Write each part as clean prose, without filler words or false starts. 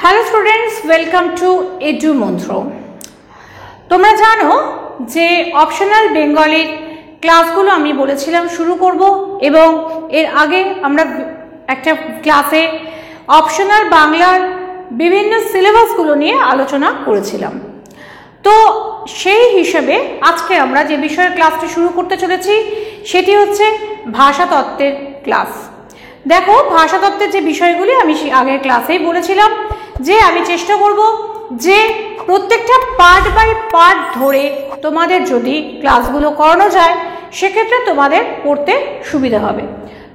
Hello students, welcome to edu মন্ত্র। তোমরা জানো যে অপশনাল বেঙ্গলির ক্লাসগুলো আমি বলেছিলাম শুরু করব, এবং এর আগে আমরা একটা ক্লাসে অপশনাল বাংলার বিভিন্ন সিলেবাসগুলো নিয়ে আলোচনা করেছিলাম। তো সেই হিসেবে আজকে আমরা যে বিষয়ের ক্লাসটি শুরু করতে চলেছি সেটি হচ্ছে ভাষাতত্ত্বের ক্লাস। দেখো, ভাষাতত্ত্বের যে বিষয়গুলি আমি আগের ক্লাসেই বলেছিলাম যে আমি চেষ্টা করব যে প্রত্যেকটা পার্ট বাই পার্ট ধরে তোমাদের যদি ক্লাসগুলো করানো যায় সেক্ষেত্রে তোমাদের পড়তে সুবিধা হবে।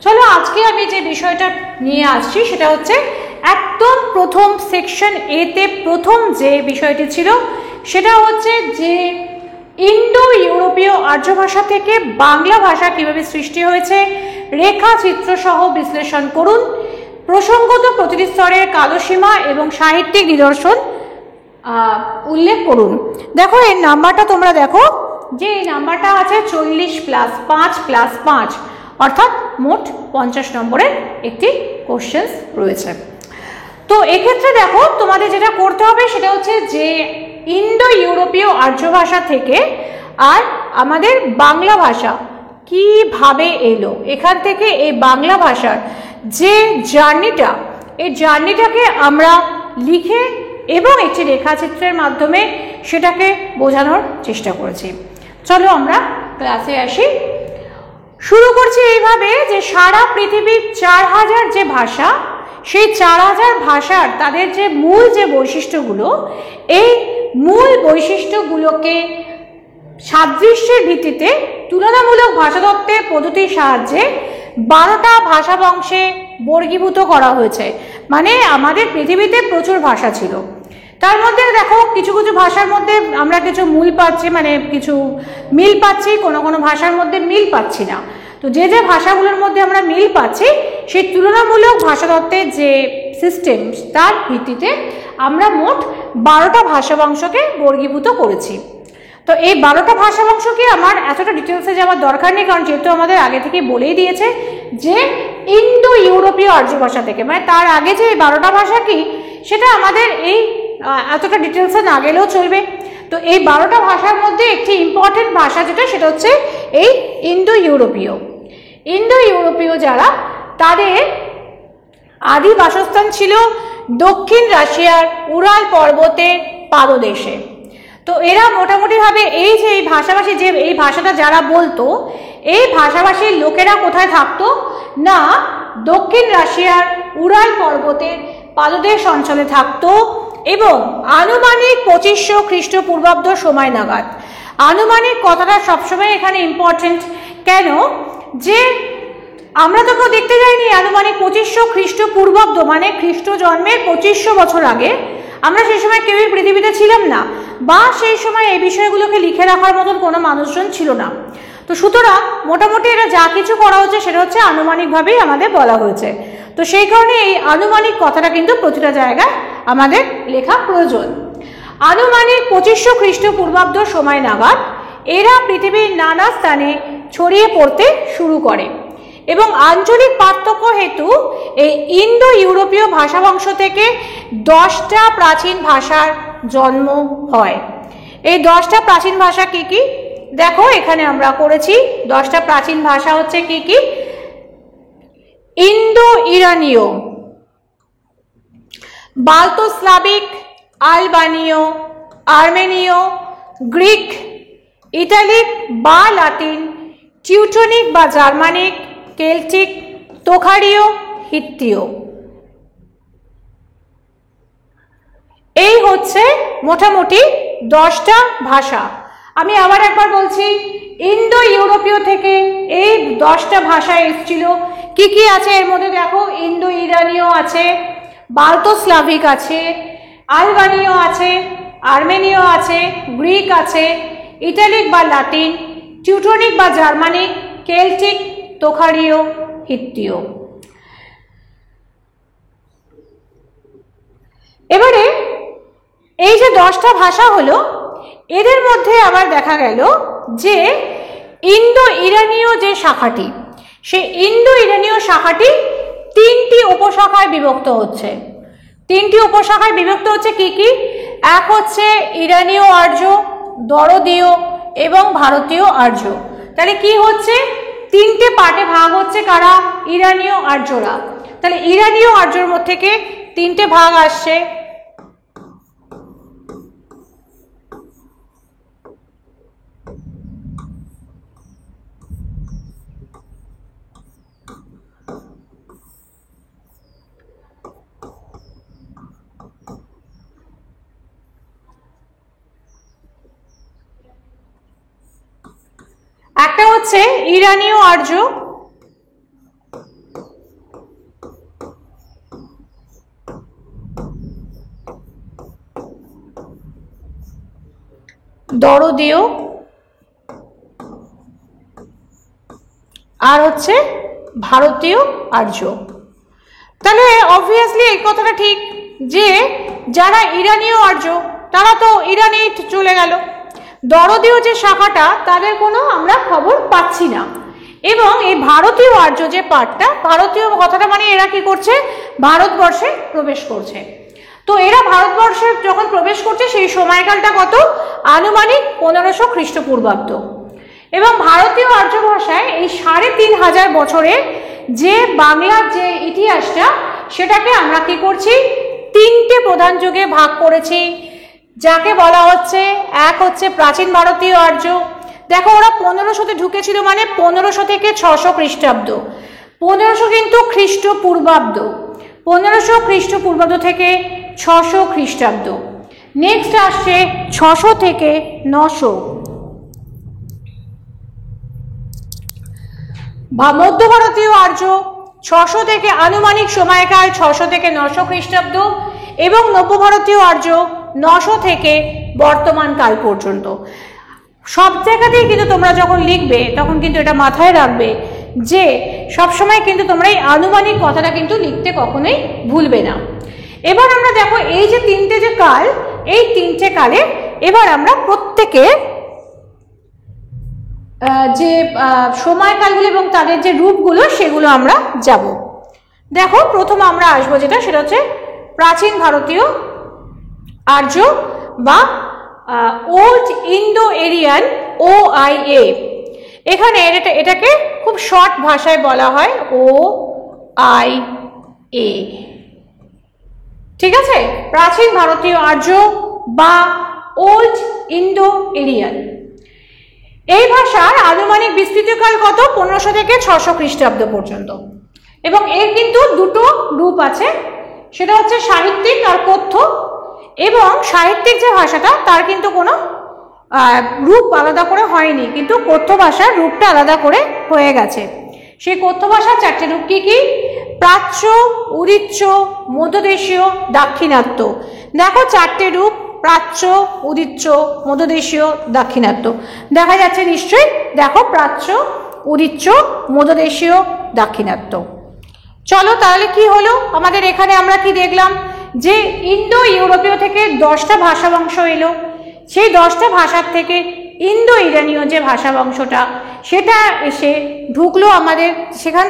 চলো, আজকে আমি যে বিষয়টা নিয়ে আসছি সেটা হচ্ছে একদম প্রথম সেকশন এতে প্রথম যে বিষয়টি ছিল সেটা হচ্ছে যে ইন্দো ইউরোপীয় আর্য ভাষা থেকে বাংলা ভাষা কিভাবে সৃষ্টি হয়েছে, রেখাচিত্র সহ বিশ্লেষণ করুন, প্রসঙ্গত প্রতিটি স্তরের কালসীমা এবং সাহিত্যিক নিদর্শন উল্লেখ করুন। দেখো, এই নাম্বারটা তোমরা দেখো যে এই নাম্বারটা আছে 40 + 5 + 5, অর্থাৎ মোট 50 নম্বরের একটি কোশ্চেন রয়েছে। তো এক্ষেত্রে দেখো, তোমাদের যেটা করতে হবে সেটা হচ্ছে যে ইন্দো ইউরোপীয় আর্য ভাষা থেকে আর আমাদের বাংলা ভাষা কিভাবে এলো, এখান থেকে এই বাংলা ভাষার যে জার্নিটা, এই জার্নিটাকে আমরা লিখে এবং একটি রেখাচিত্রের মাধ্যমে সেটাকে বোঝানোর চেষ্টা করেছি। চলো আমরা ক্লাসে আসি। শুরু করছি এইভাবে যে সারা পৃথিবীর 4000 যে ভাষা, সেই 4000 ভাষার তাদের যে মূল যে বৈশিষ্ট্যগুলো, এই মূল বৈশিষ্ট্যগুলোকে সাদৃশ্যের ভিত্তিতে তুলনামূলক ভাষাতত্ত্বের পদ্ধতির সাহায্যে 12টা ভাষা বংশে বর্গীভূত করা হয়েছে। মানে আমাদের পৃথিবীতে প্রচুর ভাষা ছিল, তার মধ্যে দেখো কিছু কিছু ভাষার মধ্যে আমরা কিছু মূল পাচ্ছি, মানে কিছু মিল পাচ্ছি, কোনো কোনো ভাষার মধ্যে মিল পাচ্ছি না। তো যে যে ভাষাগুলোর মধ্যে আমরা মিল পাচ্ছি সেই তুলনামূলক ভাষাতত্ত্বের যে সিস্টেম তার ভিত্তিতে আমরা মোট 12টা ভাষা বংশকে বর্গীভূত করেছি। তো এই 12টা ভাষা বংশকে আমার এতটা ডিটেলসে যাওয়ার দরকার নেই, কারণ যেহেতু আমাদের আগে থেকে বলেই দিয়েছে যে ইন্দো ইউরোপীয় আর্য ভাষা থেকে, মানে তার আগে যে এই 12টা ভাষা কি সেটা আমাদের এই এতটা ডিটেলসে না গেলেও চলবে। তো এই 12টা ভাষার মধ্যে একটি ইম্পর্টেন্ট ভাষা যেটা সেটা হচ্ছে এই ইন্দো ইউরোপীয়। ইন্দো ইউরোপীয় যারা, তাদের আদি বাসস্থান ছিল দক্ষিণ রাশিয়ার উরাল পর্বতের পাদদেশে। তো এরা মোটামুটিভাবে এই যে এই ভাষাভাষী, যে এই ভাষাটা যারা বলতো, এই ভাষাভাষীর লোকেরা কোথায় থাকতো না দক্ষিণ রাশিয়ার উরাল পর্বতের পাদদেশ অঞ্চলে থাকতো, এবং আনুমানিক 2500 খ্রিস্টপূর্বাব্দ সময় নাগাদ। আনুমানিক কথাটা সবসময় এখানে ইম্পর্টেন্ট। কেন? যে আমরা তো কেউ দেখতে যাইনি আনুমানিক 2500 খ্রিস্টপূর্বাব্দ, মানে খ্রিস্ট জন্মের 2500 বছর আগে আমরা সেই সময় কেউই পৃথিবীতে ছিলাম না, বা সেই সময় এই বিষয়গুলোকে লিখে রাখার মতন কোনো মানুষজন ছিল না। তো সুতরাং মোটামুটি এটা যা কিছু করা হচ্ছে সেটা হচ্ছে আনুমানিকভাবেই আমাদের বলা হয়েছে। তো সেই কারণে এই আনুমানিক কথাটা কিন্তু প্রতিটা জায়গায় আমাদের লেখা প্রয়োজন। আনুমানিক 2500 খ্রিস্টপূর্বাব্দ সময় নাগাদ এরা পৃথিবীর নানা স্থানে ছড়িয়ে পড়তে শুরু করে, এবং আঞ্চলিক পার্থক্য হেতু এই ইন্দো ইউরোপীয় ভাষাবংশ থেকে 10টা প্রাচীন ভাষার জন্ম হয়। এই 10টা প্রাচীন ভাষা কি কি দেখো এখানে আমরা করেছি। 10টা প্রাচীন ভাষা হচ্ছে কি কি? ইন্দো ইরানীয়, বাল্তো-স্লাভিক, আলবানীয়, আর্মেনীয়, গ্রিক, ইটালিক বা লাতিন, টিউটনিক বা জার্মানিক, কেল্টিক, তোখারীয়, হিত্তীয়। এই হচ্ছে মোটামুটি 10টা ভাষা। আমি আবার একবার বলছি, ইন্দো ইউরোপীয় থেকে এই 10টা ভাষা এসেছিল। কি কি আছে এর মধ্যে দেখো, ইন্দো ইরানীয় আছে, বাল্তো-স্লাভিক আছে, আলবানীয় আছে, আর্মেনীয় আছে, গ্রিক আছে, ইটালিক বা লাতিন, টিউটনিক বা জার্মানিক, কেল্টিক, তোখারীয়, হিত্তীয়। এবারে এই যে 10টা ভাষা হলো, এদের মধ্যে আবার দেখা গেল যে ইন্দো ইরানীয় যে শাখাটি, সেই ইন্দো ইরানীয় শাখাটি 3টি উপশাখায় বিভক্ত হচ্ছে। তিনটি উপশাখায় বিভক্ত হচ্ছে কি কি? এক হচ্ছে ইরানীয় আর্য, দরদীয় এবং ভারতীয় আর্য। তাহলে কি হচ্ছে? তিনটে পার্টে ভাগ হচ্ছে কারা? ইরানীয় আর্যরা। তাহলে ইরানীয় আর্যর মধ্যে থেকে তিনটে ভাগ আসছে। একটা হচ্ছে ইরানীয় আর্য, দরদীয়, আর হচ্ছে ভারতীয় আর্য। তাহলে অবভিয়াসলি এই কথাটা ঠিক যে যারা ইরানীয় আর্য তারা তো ইরানে চলে গেল, দরদীয় যে শাখাটা তাদের কোনো আমরা খবর পাচ্ছি না। এবং এই ভারতীয় আর্য যে পার্টটা, ভারতীয় কথাটা মানে এরা কি করছে? ভারতবর্ষে প্রবেশ করছে। তো এরা ভারতবর্ষে যখন প্রবেশ করছে সেই সময়কালটা কত? আনুমানিক 1500 খ্রিস্টপূর্বাব্দ। এবং ভারতীয় আর্য ভাষায় এই 3500 বছরে যে বাংলার যে ইতিহাসটা সেটাকে আমরা কি করছি? তিনটে প্রধান যুগে ভাগ করেছি, যাকে বলা হচ্ছে, এক হচ্ছে প্রাচীন ভারতীয় আর্য। দেখো ওরা 1500-তে ঢুকেছিল, মানে 1500 থেকে 600 খ্রিস্টাব্দ। 1500 কিন্তু খ্রিস্টপূর্বাব্দ, 1500 খ্রিস্টপূর্বাব্দ থেকে 600 খ্রিস্টাব্দ। নেক্সট আসছে 600 থেকে 900। মধ্য ভারতীয় আর্য 600 থেকে আনুমানিক সময়কাল 600 থেকে 900 খ্রিস্টাব্দ, এবং নব্য ভারতীয় আর্য 900 থেকে বর্তমান কাল পর্যন্ত। সব জায়গাতেই কিন্তু তোমরা যখন লিখবে তখন কিন্তু এটা মাথায় রাখবে যে সবসময় কিন্তু তোমরা এই আনুমানিক কথাটা কিন্তু লিখতে কখনোই ভুলবে না। এবার আমরা দেখো এই যে তিনটে যে কাল, এই তিনটে কালে এবার আমরা প্রত্যেকে যে সময়কালগুলো এবং তাদের যে রূপগুলো সেগুলো আমরা যাব। দেখো প্রথম আমরা আসবো যেটা, সেটা হচ্ছে প্রাচীন ভারতীয় আর্য বা ওল্ড ইন্ডো এরিয়ান OIA। এখানে এটাকে খুব শর্ট ভাষায় বলা হয় OIA। ঠিক আছে, প্রাচীন ভারতীয় আর্য বা ওল্ড ইন্ডো এরিয়ান। এই ভাষার আনুমানিক বিস্তৃতিকাল কত? 1500 থেকে 600 খ্রিস্টাব্দ পর্যন্ত। এবং এর কিন্তু দুটো রূপ আছে, সেটা হচ্ছে সাহিত্যিক আর কথ্য। এবং সাহিত্যিক যে ভাষাটা তার কিন্তু কোনো রূপ আলাদা করে হয়নি, কিন্তু কথ্য ভাষার রূপটা আলাদা করে হয়ে গেছে। সেই কথ্য ভাষার চারটে রূপ কি কি? প্রাচ্য, উদিচ্য, মধ্যদেশীয়, দাক্ষিণাত্য। দেখো চারটে রূপ, প্রাচ্য, উদিচ্য, মধ্যদেশীয়, দাক্ষিণাত্য। দেখা যাচ্ছে নিশ্চয়ই, দেখো প্রাচ্য, উদিচ্য, মধ্যদেশীয়, দাক্ষিণাত্য। চলো তাহলে কি হলো আমাদের এখানে? আমরা কি দেখলাম? যে ইন্দো ইউরোপীয় থেকে 10টা ভাষা বংশ এলো, সেই 10টা ভাষার থেকে ইন্দো ইরানীয় যে ভাষা বংশটা সেটা এসে ঢুকলো আমাদের সেখান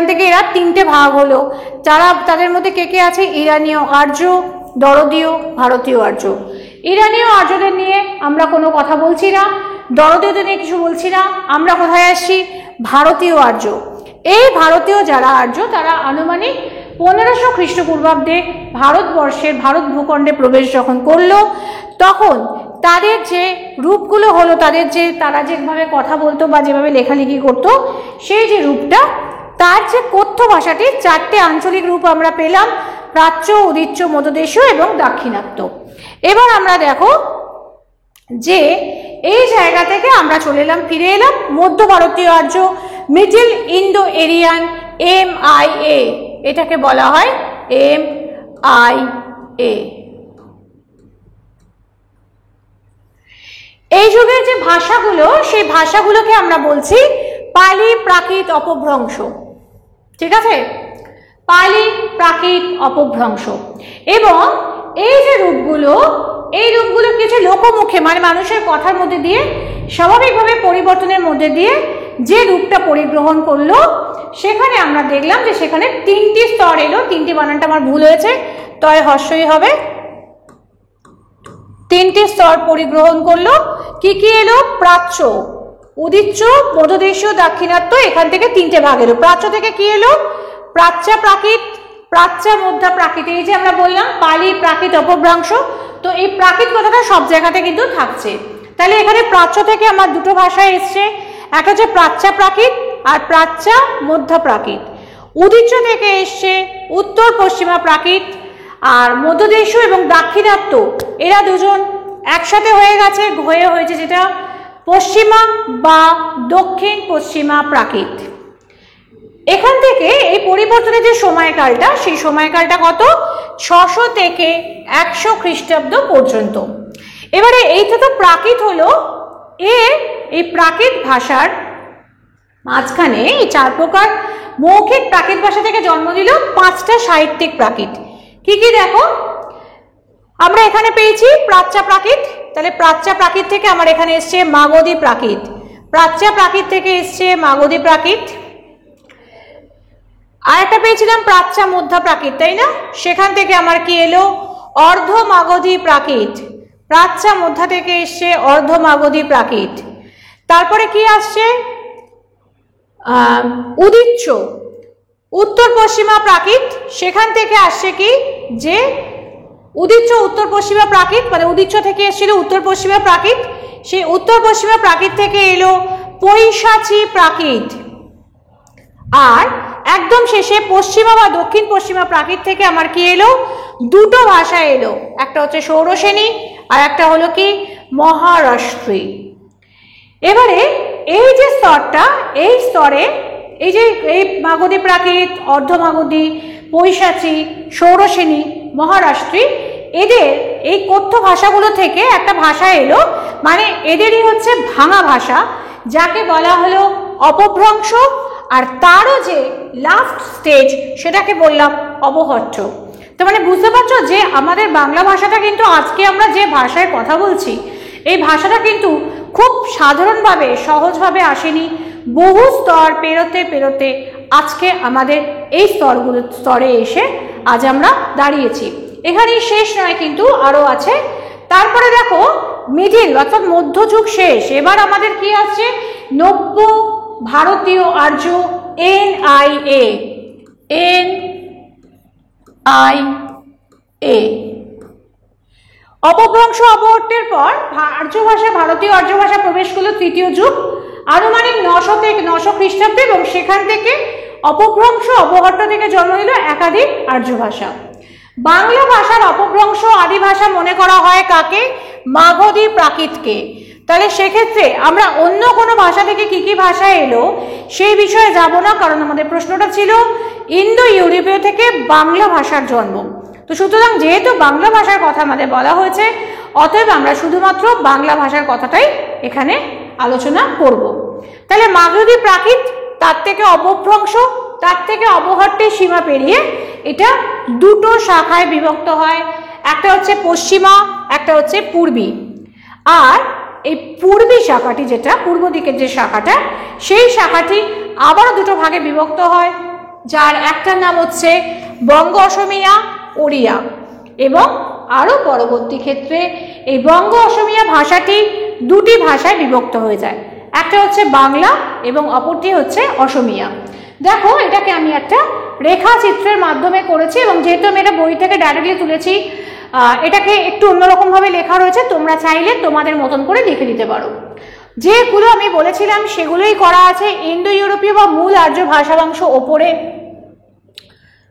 থেকে এরা তিনটে ভাগ হলো। তাদের মধ্যে কে কে আছে? ইরানীয় আর্য, দরদীয়, ভারতীয় আর্য। ইরানীয় আর্যদের নিয়ে আমরা কোনো কথা বলছি না, দরদীয়দের নিয়ে কিছু বলছি না। আমরা কোথায় আসছি? ভারতীয় আর্য। এই ভারতীয় যারা আর্য তারা আনুমানিক 1500 খ্রিস্টপূর্বাব্দে ভারতবর্ষের ভারত ভূখণ্ডে প্রবেশ যখন করলো, তখন তাদের যে রূপগুলো হলো, তারা যেভাবে কথা বলতো বা যেভাবে লেখালেখি করতো, সেই যে রূপটা, তার যে কথ্য ভাষাটি, চারটে আঞ্চলিক রূপ আমরা পেলাম, প্রাচ্য, উদিচ্য, মধ্যদেশীয় এবং দাক্ষিণাত্য। এবার আমরা দেখো যে এই জায়গা থেকে আমরা ফিরে এলাম মধ্য ভারতীয় আর্য, মিডল ইন্দো এরিয়ান MIA। এটাকে বলা হয় MIA। এই যুগের যে ভাষাগুলো, সেই ভাষাগুলোকে আমরা বলছি পালি প্রাকৃত অপভ্রংশ। ঠিক আছে, পালি প্রাকৃত অপভ্রংশ। এবং এই যে রূপগুলো, এই রূপগুলো কিছু লোকমুখে মানে মানুষের কথার মধ্যে দিয়ে স্বাভাবিকভাবে পরিবর্তনের মধ্যে দিয়ে যে রূপটা পরিগ্রহণ করলো সেখানে আমরা দেখলাম যে সেখানে তিনটি স্তর এলো, তিনটি বানানটা আমার ভুল হয়েছে, তয় হর্ষই হবে। তিনটি স্তর পরিগ্রহণ করলো। কি কি এলো? প্রাচ্য, উদিচ্য, মধ্যদেশীয়, দাক্ষিণাত্য, এখান থেকে তিনটে ভাগ এলো। প্রাচ্য থেকে কি এলো? প্রাচ্যা প্রাকৃত, প্রাচ্যা মধ্যা প্রাকৃত, এই যে আমরা বললাম পালি প্রাকৃত অপভ্রংশ, তো এই প্রাকৃত কথাটা সব জায়গাতে কিন্তু থাকছে। তাহলে এখানে প্রাচ্য থেকে আমার দুটো ভাষা এসছে, একটা হচ্ছে প্রাচ্যা প্রাকৃত আর প্রাচ্যা মধ্যা প্রাকৃত। উদিচ্য থেকে এসছে উত্তর পশ্চিমা প্রাকৃত, আর মধ্যদেশীয় এবং দাক্ষিণাত্য এরা দুজন একসাথে হয়ে গেছে, হয়েছে যেটা পশ্চিমা বা দক্ষিণ পশ্চিমা প্রাকৃত। এখান থেকে এই পরিবর্তনের যে সময়কালটা, সেই সময়কালটা কত? 600 থেকে 100 খ্রিস্টাব্দ পর্যন্ত। এবারে এইটা তো প্রাকৃত হলো, এই প্রাকৃত ভাষার মাঝখানে এই 4 প্রকার মৌখিক প্রাকৃত ভাষা থেকে জন্ম দিল 5টা সাহিত্যিক প্রাকৃত। কি কি দেখো, আমরা এখানে পেয়েছি প্রাচ্যা প্রাকৃত, তাহলে প্রাচ্যা প্রাকৃত থেকে আমার এখানে এসছে মাগধী প্রাকৃত, প্রাচ্যা প্রাকৃত থেকে এসছে মাগধী প্রাকৃত। আর একটা পেয়েছিলাম প্রাচ্যা মধ্যা প্রাকৃত, তাই না? সেখান থেকে আমার কি এলো? অর্ধ মাগধী প্রাকৃত, প্রাচ্যা মধ্যা থেকে এসছে অর্ধ মাগধী প্রাকৃত। তারপরে কি আসছে? উদিচ্য, উত্তর পশ্চিমা প্রাকৃত, সেখান থেকে আসছে কি? যে উদিচ্য উত্তর পশ্চিমা প্রাকৃত, মানে উদিচ্য থেকে এসেছিল উত্তর পশ্চিমা প্রাকৃত, সেই উত্তর পশ্চিমা প্রাকৃত থেকে এলো পৈশাচী প্রাকৃত। আর একদম শেষে পশ্চিমা বা দক্ষিণ পশ্চিমা প্রাকৃত থেকে আমার কি এলো? দুটো ভাষা এলো, একটা হচ্ছে সৌরসেনী আর একটা হলো কি মহারাষ্ট্রী। এবারে এই যে স্তরটা, এই স্তরে এই যে এই মাগধী প্রাকৃত, অর্ধ মাগধী, পৈশাচী, সৌরসেনী, মহারাষ্ট্রী, এদের এই কথ্য ভাষাগুলো থেকে একটা ভাষা এলো, মানে এদেরই হচ্ছে ভাঙা ভাষা, যাকে বলা হলো অপভ্রংশ। আর তারও যে লাস্ট স্টেজ সেটাকে বললাম অবহট্ঠ। তো মানে বুঝতে পারছো যে আমাদের বাংলা ভাষাটা কিন্তু আজকে আমরা যে ভাষায় কথা বলছি, এই ভাষাটা কিন্তু খুব সাধারণভাবে সহজভাবে আসেনি, বহু স্তর পেরোতে পেরোতে আজকে আমাদের এই স্তরে এসে আজ আমরা দাঁড়িয়েছি। এখানেই শেষ নয়, কিন্তু আরও আছে। তারপরে দেখো মিডিল অর্থাৎ মধ্যযুগ শেষ, এবার আমাদের কি আসছে? নব্য ভারতীয় আর্য, NIA, অপভ্রংশ অবহট্টের পর আর্য ভাষা, ভারতীয় আর্য ভাষা প্রবেশ করলো তৃতীয় যুগ, আনুমানিক 900 থেকে 900 খ্রিস্টাব্দে, এবং সেখান থেকে অপভ্রংশ অবহট্ট থেকে জন্ম নিল একাধিক আর্য ভাষা। বাংলা ভাষার অপভ্রংশ আদি ভাষা মনে করা হয় কাকে? মাগধী প্রাকৃতকে। তাহলে সেক্ষেত্রে আমরা অন্য কোনো ভাষা থেকে কি কি ভাষা এলো সেই বিষয়ে যাব না, কারণ আমাদের প্রশ্নটা ছিল ইন্দো ইউরোপীয় থেকে বাংলা ভাষার জন্ম। তো সুতরাং যেহেতু বাংলা ভাষার কথা আমাদের বলা হয়েছে, অতএব আমরা শুধুমাত্র বাংলা ভাষার কথাটাই এখানে আলোচনা করব। তাহলে মাগধী প্রাকৃত, তার থেকে অপভ্রংশ, তার থেকে অবহট্টের সীমা পেরিয়ে এটা দুটো শাখায় বিভক্ত হয়, একটা হচ্ছে পশ্চিমা, একটা হচ্ছে পূর্বী। আর এই পূর্বী শাখাটি, যেটা পূর্ব দিকের যে শাখাটা, সেই শাখাটি আবারও দুটো ভাগে বিভক্ত হয়, যার একটার নাম হচ্ছে বঙ্গ অসমিয়া, ওড়িয়া। এবং আরও পরবর্তী ক্ষেত্রে এই বঙ্গ অসমিয়া ভাষাটি দুটি ভাষায় বিভক্ত হয়ে যায়, একটা হচ্ছে বাংলা এবং অপরটি হচ্ছে অসমিয়া। দেখো এটাকে আমি একটা রেখাচিত্রের মাধ্যমে করেছি, এবং যেহেতু আমি এটা বই থেকে ডাইরেক্টলি তুলেছি, এটাকে একটু অন্যরকমভাবে লেখা রয়েছে, তোমরা চাইলে তোমাদের মতন করে লিখে দিতে পারো। যেগুলো আমি বলেছিলাম সেগুলোই করা আছে। ইন্দো ইউরোপীয় বা মূল আর্য ভাষাবংশ ওপরে,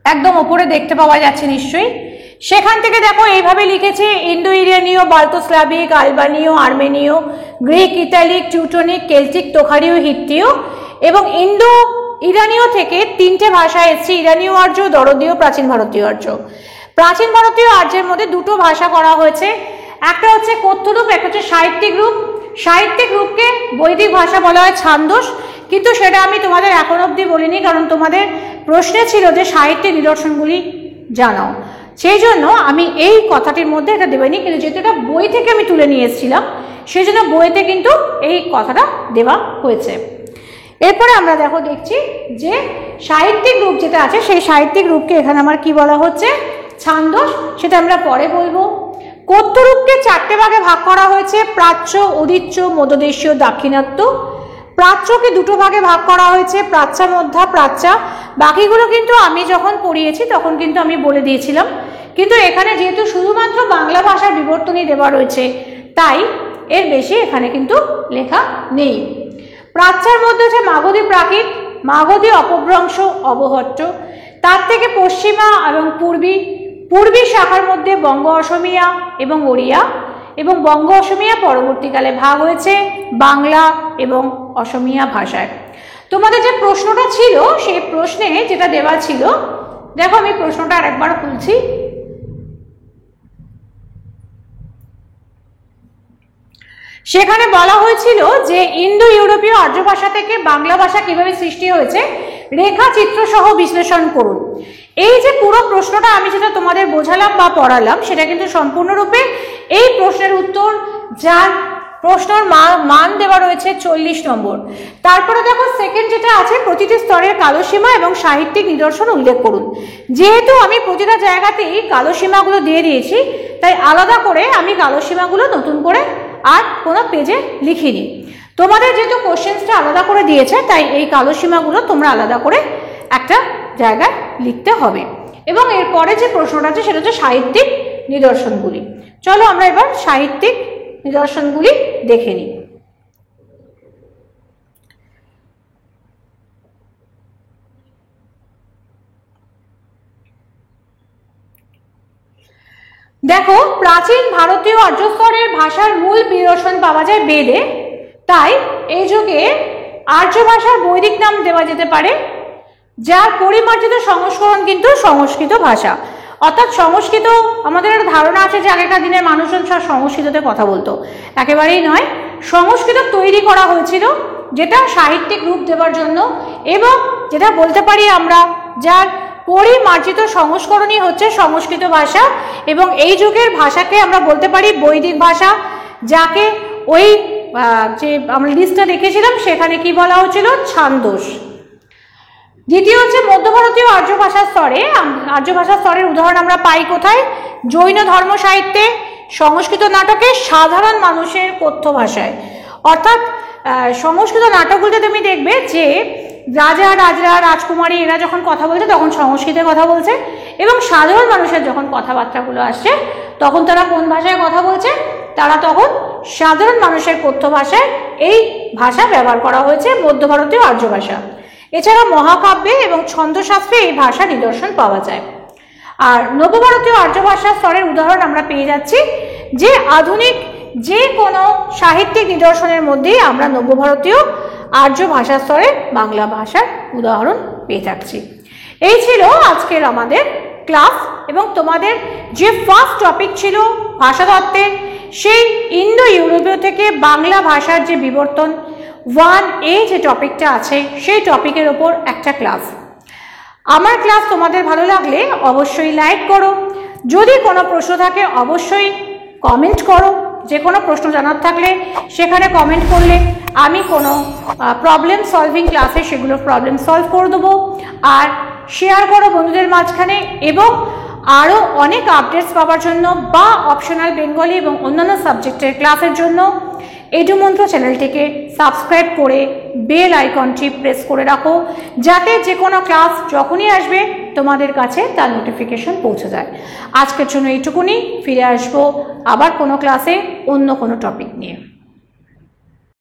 একদম ওপরে দেখতে পাওয়া যাচ্ছে নিশ্চয়ই। সেখান থেকে দেখো এইভাবে লিখেছে: ইন্দো ইরানীয়, বাল্টোস্লাভিক, আলবানীয়, আর্মেনীয়, গ্রিক, ইতালিক, টিউটনিক, কেল্টিক, তোখারীয়, হিত্তীয়। এবং ইন্দো ইরানীয় থেকে তিনটে ভাষা এসছে: ইরানীয় আর্য, দরদীয়, প্রাচীন ভারতীয় আর্য। প্রাচীন ভারতীয় আর্যের মধ্যে দুটো ভাষা করা হয়েছে, একটা হচ্ছে কথ্য রূপ, একটা হচ্ছে সাহিত্যিক রূপ। সাহিত্যিক রূপকে বৈদিক ভাষা বলা হয় ছান্দস, কিন্তু সেটা আমি তোমাদের এখন অবধি বলিনি, কারণ তোমাদের প্রশ্নে ছিল যে সাহিত্যের নিদর্শনগুলি জানাও, সেই জন্য আমি এই কথাটির মধ্যে এটা দেবেনি। কিন্তু যেহেতু এটা বই থেকে আমি তুলে নিয়ে এসেছিলাম, সেই জন্য বইতে কিন্তু এই কথাটা দেওয়া হয়েছে। এরপরে আমরা দেখছি যে সাহিত্যিক রূপ যেটা আছে সেই সাহিত্যিক রূপকে এখানে আমার কি বলা হচ্ছে, ছান্দস, সেটা আমরা পরে বলবো। কথ্য রূপকে 4টে ভাগে ভাগ করা হয়েছে, প্রাচ্য, উদিচ্য, মধ্যদেশীয়, দাক্ষিণাত্য। প্রাচ্যকে 2টো ভাগে ভাগ করা হয়েছে, প্রাচ্যা, মধ্যা, প্রাচ্যা। বাকিগুলো কিন্তু আমি যখন পড়িয়েছি তখন কিন্তু আমি বলে দিয়েছিলাম, কিন্তু এখানে যেহেতু শুধুমাত্র বাংলা ভাষার বিবর্তনই দেওয়া রয়েছে তাই এর বেশি এখানে কিন্তু লেখা নেই। প্রাচ্যার মধ্যে হচ্ছে মাগধী প্রাকৃত, মাগধী অপভ্রংশ, অবহট্ট। তার থেকে পশ্চিমা এবং পূর্বী শাখার মধ্যে বঙ্গ অসমিয়া এবং ওড়িয়া, এবং বঙ্গ অসমিয়া পরবর্তীকালে ভাগ হয়েছে বাংলা এবং অসমিয়া ভাষায়। তোমাদের যে প্রশ্নটা ছিল সেই প্রশ্নে যেটা দেওয়া ছিল, দেখো আমি প্রশ্নটা আরেকবার খুলছি। সেখানে বলা হয়েছিল যে ইন্দো ইউরোপীয় আর্য ভাষা থেকে বাংলা ভাষা কিভাবে সৃষ্টি হয়েছে রেখা চিত্র সহ বিশ্লেষণ করুন। এই যে পুরো প্রশ্নটা আমি যেটা তোমাদের বোঝালাম বা পড়ালাম সেটা কিন্তু সম্পূর্ণরূপে এই প্রশ্নের উত্তর, যার প্রশ্নের মান দেওয়া রয়েছে 40 নম্বর। তারপরে দেখো সেকেন্ড যেটা আছে, প্রতিটি স্তরের কালসীমা এবং সাহিত্যিক নিদর্শন উল্লেখ করুন। যেহেতু আমি প্রতিটা জায়গাতেই কালসীমাগুলো দিয়ে দিয়েছি তাই আলাদা করে আমি কালসীমাগুলো নতুন করে আর কোনো পেজে লিখিনি। তোমাদের যেহেতু কোশ্চেন্সটা আলাদা করে দিয়েছে তাই এই কালসীমাগুলো তোমরা আলাদা করে একটা জায়গায় লিখতে হবে। এবং এরপরে যে প্রশ্নটা আছে সেটা হচ্ছে সাহিত্যিক নিদর্শনগুলি। চলো আমরা এবার সাহিত্যিক নিদর্শনগুলি দেখে নিই। দেখো, প্রাচীন ভারতীয় আর্য স্তরের ভাষার মূল নিদর্শন পাওয়া যায় বেদে, তাই এই যুগে আর্য ভাষার বৈদিক নাম দেওয়া যেতে পারে, যার পরিমার্জিত সংস্করণ কিন্তু সংস্কৃত ভাষা। অর্থাৎ সংস্কৃত, আমাদের একটা ধারণা আছে যে আগেকার দিনের মানুষজন সব সংস্কৃততে কথা বলতো, একেবারেই নয়। সংস্কৃত তৈরি করা হয়েছিল যেটা সাহিত্যিক রূপ দেওয়ার জন্য, এবং যেটা বলতে পারি আমরা যার পরিমার্জিত সংস্করণই হচ্ছে সংস্কৃত ভাষা। এবং এই যুগের ভাষাকে আমরা বলতে পারি বৈদিক ভাষা, যাকে ওই যে আমরা লিস্টটা দেখেছিলাম সেখানে কি বলা হচ্ছিল, ছান্দস। দ্বিতীয় হচ্ছে মধ্য ভারতীয় আর্য ভাষার স্তরে। আর্য ভাষার স্তরের উদাহরণ আমরা পাই কোথায়, জৈন ধর্ম সাহিত্যে, সংস্কৃত নাটকে, সাধারণ মানুষের কথ্য ভাষায়। অর্থাৎ সংস্কৃত নাটকগুলোতে তুমি দেখবে যে রাজা, রাজরা, রাজকুমারী এরা যখন কথা বলছে তখন সংস্কৃতে কথা বলছে, এবং সাধারণ মানুষের যখন কথাবার্তাগুলো আসছে তখন তারা কোন ভাষায় কথা বলছে, তারা তখন সাধারণ মানুষের কথ্য ভাষায় এই ভাষা ব্যবহার করা হয়েছে, মধ্য ভারতীয় আর্য ভাষা। এছাড়া মহাকাব্যে এবং ছন্দশাস্ত্রে এই ভাষা নিদর্শন পাওয়া যায়। আর নবভারতীয় আর্য ভাষার স্তরের উদাহরণ আমরা পেয়ে যাচ্ছি যে আধুনিক যে কোনো সাহিত্যিক নিদর্শনের মধ্যেই আমরা নবভারতীয় আর্য ভাষা স্তরে বাংলা ভাষার উদাহরণ পেয়ে থাকছি। এই ছিল আজকের আমাদের ক্লাস, এবং তোমাদের যে ফার্স্ট টপিক ছিল ভাষাতত্ত্বের, সেই ইন্দো ইউরোপীয় থেকে বাংলা ভাষার যে বিবর্তন 1A যে টপিকটা আছে সেই টপিকের ওপর একটা ক্লাস। আমার ক্লাস তোমাদের ভালো লাগলে অবশ্যই লাইক করো, যদি কোনো প্রশ্ন থাকে অবশ্যই কমেন্ট করো। যে কোনো প্রশ্ন জানার থাকলে সেখানে কমেন্ট করলে আমি কোনো প্রবলেম সলভিং ক্লাসে সেগুলো প্রবলেম সলভ করে দেবো। আর শেয়ার করো বন্ধুদের মাঝখানে, এবং আরও অনেক আপডেটস পাওয়ার জন্য বা অপশনাল বেঙ্গলি এবং অন্যান্য সাবজেক্টের ক্লাসের জন্য এডুমন্ত্র চ্যানেলটিকে সাবস্ক্রাইব করে বেল আইকনটি প্রেস করে রাখো, যাতে যে কোনো ক্লাস যখনই আসবে তোমাদের কাছে তার নোটিফিকেশন পৌঁছে যায়। আজকের জন্য এইটুকুনি, ফিরে আসবো আবার কোনো ক্লাসে অন্য কোনো টপিক নিয়ে।